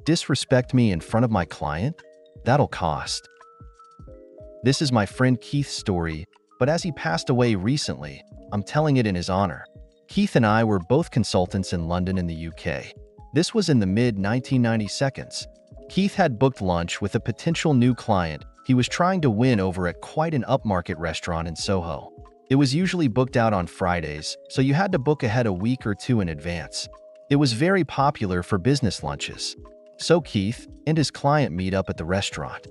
disrespect me in front of my client? That'll cost. This is my friend Keith's story, but as he passed away recently, I'm telling it in his honor. Keith and I were both consultants in London in the UK. This was in the mid-1990s. Keith had booked lunch with a potential new client he was trying to win over at quite an upmarket restaurant in Soho. It was usually booked out on Fridays, so you had to book ahead a week or two in advance. It was very popular for business lunches. So Keith and his client meet up at the restaurant.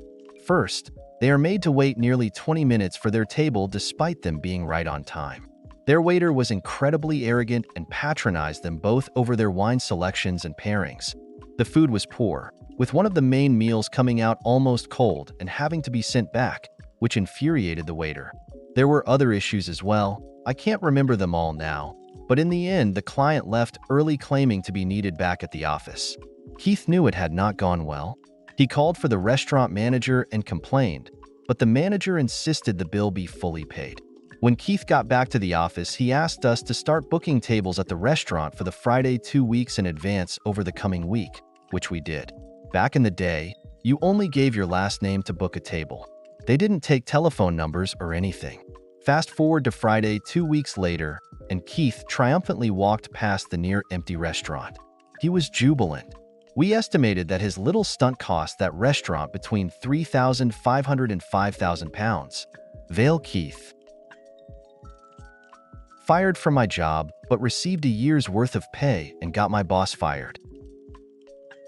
First, they are made to wait nearly 20 minutes for their table despite them being right on time. Their waiter was incredibly arrogant and patronized them both over their wine selections and pairings. The food was poor, with one of the main meals coming out almost cold and having to be sent back, which infuriated the waiter. There were other issues as well. I can't remember them all now, but in the end, the client left early claiming to be needed back at the office. Keith knew it had not gone well. He called for the restaurant manager and complained, but the manager insisted the bill be fully paid. When Keith got back to the office, he asked us to start booking tables at the restaurant for the Friday 2 weeks in advance over the coming week, which we did. Back in the day, you only gave your last name to book a table. They didn't take telephone numbers or anything. Fast forward to Friday 2 weeks later, and Keith triumphantly walked past the near-empty restaurant. He was jubilant. We estimated that his little stunt cost that restaurant between £3,500 and £5,000. Vale Keith. Fired from my job, but received a year's worth of pay and got my boss fired.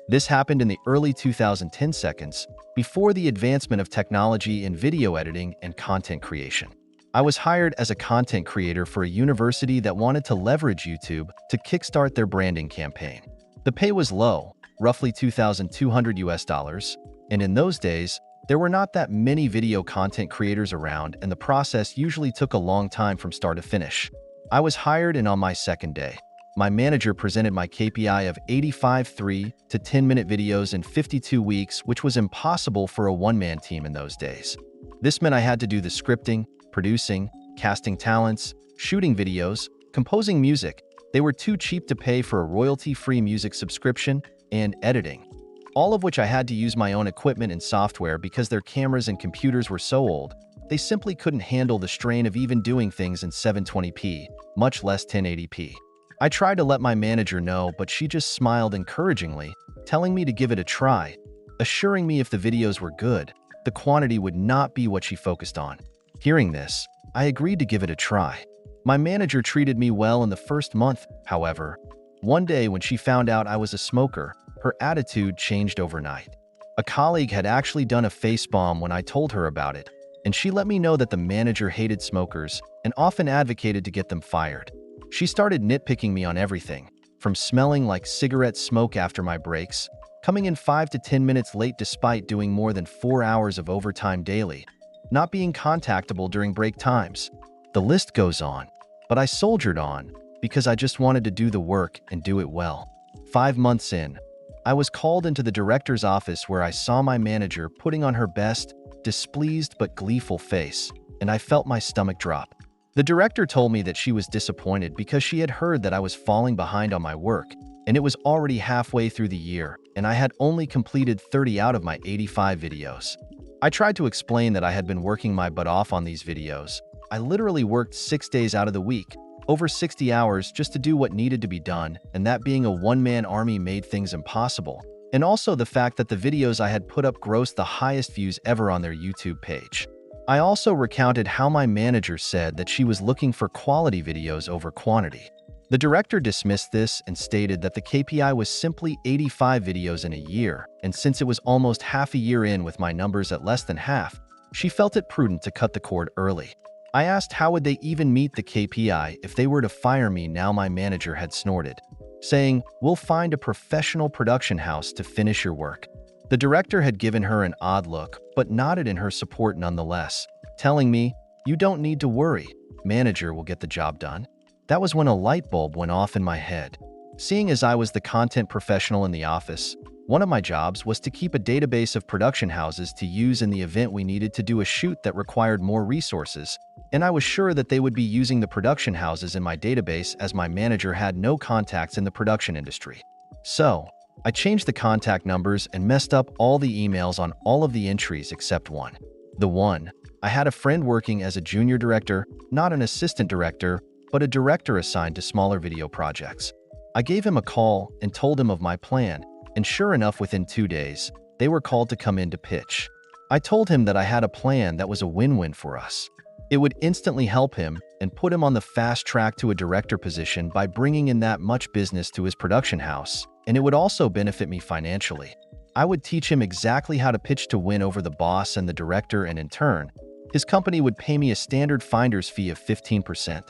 This happened in the early 2010s, before the advancement of technology in video editing and content creation. I was hired as a content creator for a university that wanted to leverage YouTube to kickstart their branding campaign. The pay was low, roughly $2,200, and in those days, there were not that many video content creators around, and the process usually took a long time from start to finish. I was hired, and on my second day, my manager presented my KPI of 85 3 to 10-minute videos in 52 weeks, which was impossible for a one-man team in those days. This meant I had to do the scripting, producing, casting talents, shooting videos, composing music. They were too cheap to pay for a royalty-free music subscription, and editing. All of which I had to use my own equipment and software because their cameras and computers were so old, they simply couldn't handle the strain of even doing things in 720p, much less 1080p. I tried to let my manager know, but she just smiled encouragingly, telling me to give it a try, assuring me if the videos were good, the quantity would not be what she focused on. Hearing this, I agreed to give it a try. My manager treated me well in the first month, however. One day when she found out I was a smoker, her attitude changed overnight. A colleague had actually done a facepalm when I told her about it, and she let me know that the manager hated smokers and often advocated to get them fired. She started nitpicking me on everything, from smelling like cigarette smoke after my breaks, coming in 5 to 10 minutes late despite doing more than 4 hours of overtime daily, not being contactable during break times. The list goes on, but I soldiered on because I just wanted to do the work and do it well. 5 months in, I was called into the director's office where I saw my manager putting on her best, displeased but gleeful face, and I felt my stomach drop. The director told me that she was disappointed because she had heard that I was falling behind on my work, and it was already halfway through the year, and I had only completed 30 out of my 85 videos. I tried to explain that I had been working my butt off on these videos. I literally worked 6 days out of the week, over 60 hours just to do what needed to be done, and that being a one-man army made things impossible. And also the fact that the videos I had put up grossed the highest views ever on their YouTube page. I also recounted how my manager said that she was looking for quality videos over quantity. The director dismissed this and stated that the KPI was simply 85 videos in a year, and since it was almost half a year in with my numbers at less than half, she felt it prudent to cut the cord early. I asked how would they even meet the KPI if they were to fire me. Now my manager had snorted, saying, "We'll find a professional production house to finish your work." The director had given her an odd look, but nodded in her support nonetheless, telling me, "You don't need to worry, manager will get the job done." That was when a light bulb went off in my head. Seeing as I was the content professional in the office, one of my jobs was to keep a database of production houses to use in the event we needed to do a shoot that required more resources, and I was sure that they would be using the production houses in my database as my manager had no contacts in the production industry. So, I changed the contact numbers and messed up all the emails on all of the entries except one. The one, I had a friend working as a junior director, not an assistant director, but a director assigned to smaller video projects. I gave him a call and told him of my plan, and sure enough, within 2 days, they were called to come in to pitch. I told him that I had a plan that was a win-win for us. It would instantly help him and put him on the fast track to a director position by bringing in that much business to his production house, and it would also benefit me financially. I would teach him exactly how to pitch to win over the boss and the director, and in turn, his company would pay me a standard finder's fee of 15%.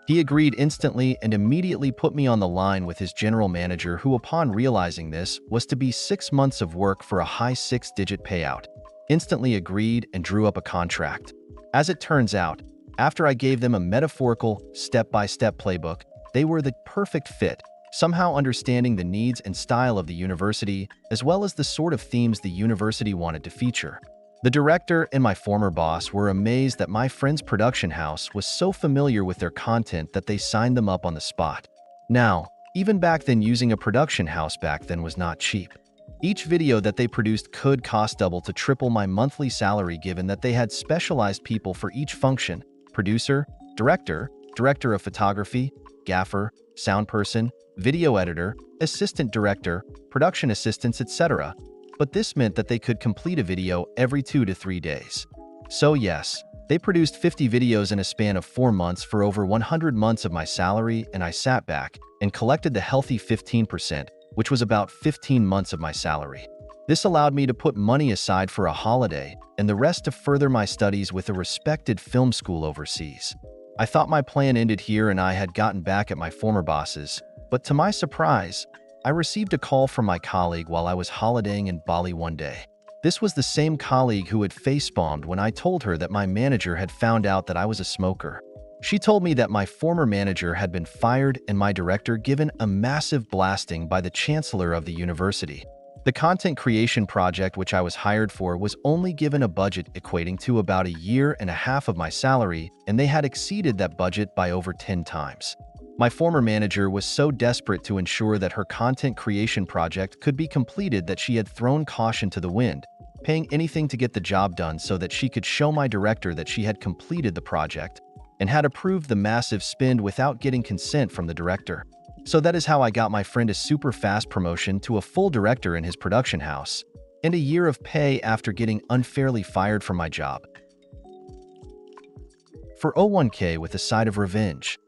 He agreed instantly and immediately put me on the line with his general manager, who, upon realizing this, was to be 6 months of work for a high 6-digit payout. Instantly agreed and drew up a contract. As it turns out, after I gave them a metaphorical, step-by-step playbook, they were the perfect fit, somehow understanding the needs and style of the university, as well as the sort of themes the university wanted to feature. The director and my former boss were amazed that my friend's production house was so familiar with their content that they signed them up on the spot. Now, even back then, using a production house back then was not cheap. Each video that they produced could cost double to triple my monthly salary, given that they had specialized people for each function: producer, director, director of photography, gaffer, sound person, video editor, assistant director, production assistants, etc. But this meant that they could complete a video every 2 to 3 days. So yes, they produced 50 videos in a span of 4 months for over 100 months of my salary, and I sat back and collected the healthy 15%, which was about 15 months of my salary. This allowed me to put money aside for a holiday and the rest to further my studies with a respected film school overseas. I thought my plan ended here and I had gotten back at my former bosses, but to my surprise, I received a call from my colleague while I was holidaying in Bali one day. This was the same colleague who had facepalmed when I told her that my manager had found out that I was a smoker. She told me that my former manager had been fired and my director given a massive blasting by the chancellor of the university. The content creation project which I was hired for was only given a budget equating to about 1.5 years of my salary, and they had exceeded that budget by over 10 times. My former manager was so desperate to ensure that her content creation project could be completed that she had thrown caution to the wind, paying anything to get the job done so that she could show my director that she had completed the project and had approved the massive spend without getting consent from the director. So that is how I got my friend a super fast promotion to a full director in his production house, and 1 year of pay after getting unfairly fired from my job. For 01k with a side of revenge.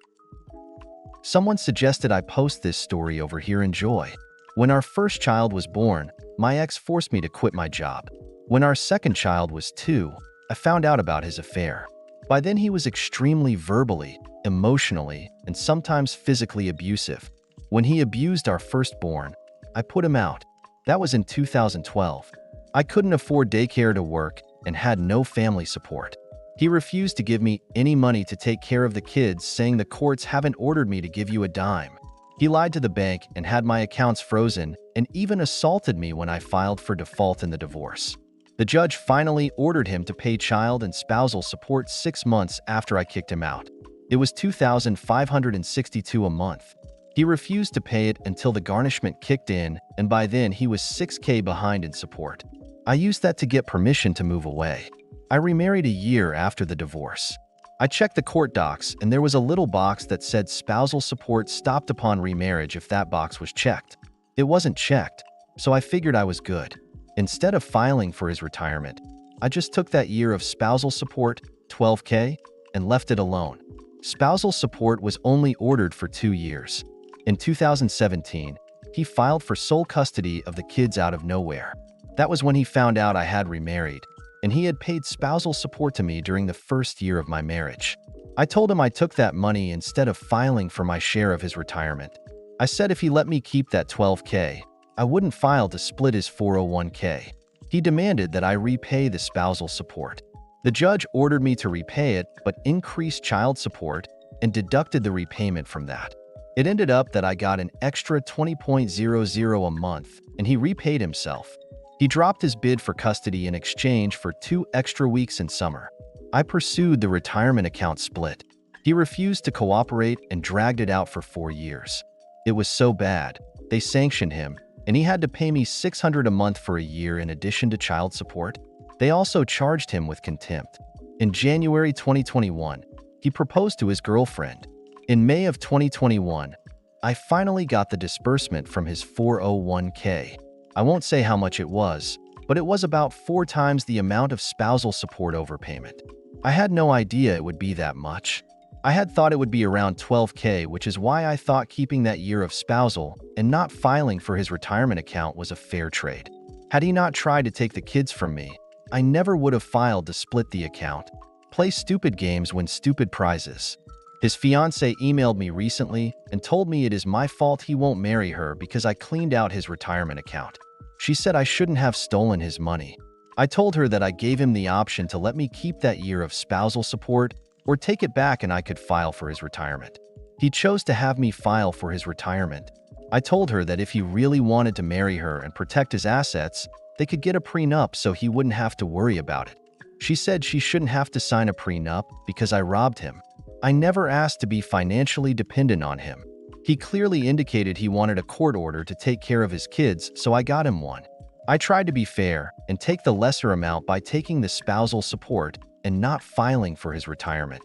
Someone suggested I post this story over here. Enjoy. When our first child was born, my ex forced me to quit my job. When our second child was 2, I found out about his affair. By then he was extremely verbally, emotionally, and sometimes physically abusive. When he abused our firstborn, I put him out. That was in 2012. I couldn't afford daycare to work and had no family support. He refused to give me any money to take care of the kids, saying the courts haven't ordered me to give you a dime. He lied to the bank and had my accounts frozen, and even assaulted me when I filed for default in the divorce. The judge finally ordered him to pay child and spousal support 6 months after I kicked him out. It was $2,562 a month. He refused to pay it until the garnishment kicked in, and by then he was $6,000 behind in support. I used that to get permission to move away. I remarried 1 year after the divorce. I checked the court docs, and there was a little box that said spousal support stopped upon remarriage if that box was checked. It wasn't checked, so I figured I was good. Instead of filing for his retirement, I just took that year of spousal support, $12,000, and left it alone. Spousal support was only ordered for 2 years. In 2017, he filed for sole custody of the kids out of nowhere. That was when he found out I had remarried, and he had paid spousal support to me during the first year of my marriage. I told him I took that money instead of filing for my share of his retirement. I said if he let me keep that $12,000, I wouldn't file to split his 401k. He demanded that I repay the spousal support. The judge ordered me to repay it, but increased child support and deducted the repayment from that. It ended up that I got an extra $20.00 a month, and he repaid himself. He dropped his bid for custody in exchange for 2 extra weeks in summer. I pursued the retirement account split. He refused to cooperate and dragged it out for 4 years. It was so bad, they sanctioned him, and he had to pay me $600 a month for a year in addition to child support. They also charged him with contempt. In January 2021, he proposed to his girlfriend. In May of 2021, I finally got the disbursement from his 401k. I won't say how much it was, but it was about 4 times the amount of spousal support overpayment. I had no idea it would be that much. I had thought it would be around 12k, which is why I thought keeping that year of spousal and not filing for his retirement account was a fair trade. Had he not tried to take the kids from me, I never would have filed to split the account. Play stupid games, win stupid prizes. His fiancée emailed me recently and told me it is my fault he won't marry her because I cleaned out his retirement account. She said I shouldn't have stolen his money. I told her that I gave him the option to let me keep that year of spousal support or take it back and I could file for his retirement. He chose to have me file for his retirement. I told her that if he really wanted to marry her and protect his assets, they could get a prenup so he wouldn't have to worry about it. She said she shouldn't have to sign a prenup because I robbed him. I never asked to be financially dependent on him. He clearly indicated he wanted a court order to take care of his kids, so I got him one. I tried to be fair and take the lesser amount by taking the spousal support and not filing for his retirement.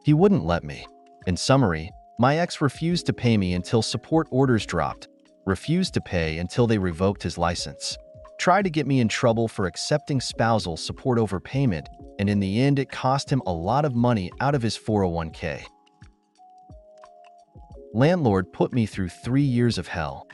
He wouldn't let me. In summary, my ex refused to pay me until support orders dropped, refused to pay until they revoked his license, tried to get me in trouble for accepting spousal support overpayment, and in the end it cost him a lot of money out of his 401k. Landlord put me through 3 years of hell.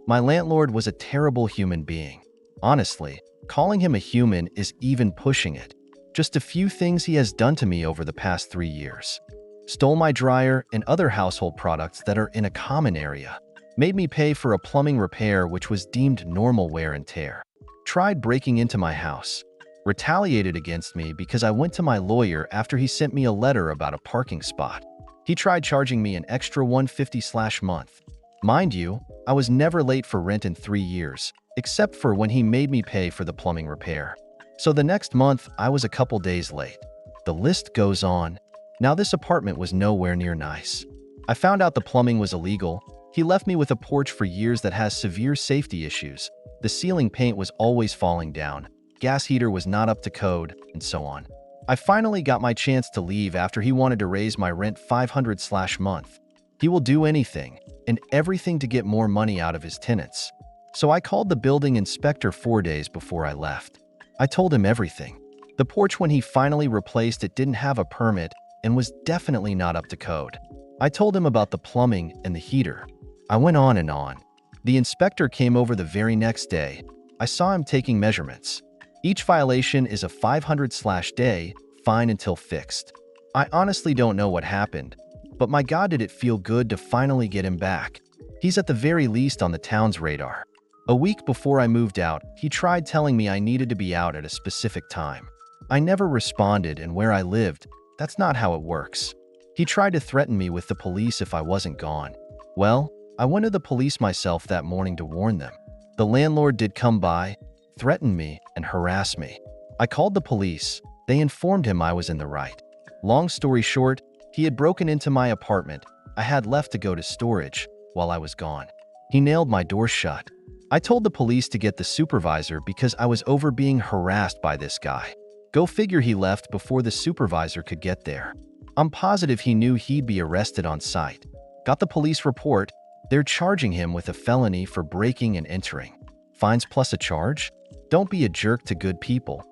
My landlord was a terrible human being. Honestly, calling him a human is even pushing it. Just a few things he has done to me over the past 3 years. Stole my dryer and other household products that are in a common area. Made me pay for a plumbing repair which was deemed normal wear and tear. Tried breaking into my house. Retaliated against me because I went to my lawyer after he sent me a letter about a parking spot. He tried charging me an extra $150/month. Mind you, I was never late for rent in 3 years, except for when he made me pay for the plumbing repair. So the next month, I was a couple days late. The list goes on. Now this apartment was nowhere near nice. I found out the plumbing was illegal. He left me with a porch for years that has severe safety issues. The ceiling paint was always falling down. Gas heater was not up to code, and so on. I finally got my chance to leave after he wanted to raise my rent $500/month. He will do anything and everything to get more money out of his tenants. So I called the building inspector 4 days before I left. I told him everything. The porch when he finally replaced it didn't have a permit and was definitely not up to code. I told him about the plumbing and the heater. I went on and on. The inspector came over the very next day. I saw him taking measurements. Each violation is a $500/day fine until fixed. I honestly don't know what happened, but my God, did it feel good to finally get him back. He's at the very least on the town's radar. A week before I moved out, he tried telling me I needed to be out at a specific time. I never responded, and where I lived, that's not how it works. He tried to threaten me with the police if I wasn't gone. Well, I went to the police myself that morning to warn them. The landlord did come by, threatened me, and harassed me. I called the police. They informed him I was in the right. Long story short, he had broken into my apartment I had left to go to storage while I was gone. He nailed my door shut. I told the police to get the supervisor because I was over being harassed by this guy. Go figure, he left before the supervisor could get there. I'm positive he knew he'd be arrested on site. Got the police report. They're charging him with a felony for breaking and entering. Fines plus a charge? Don't be a jerk to good people.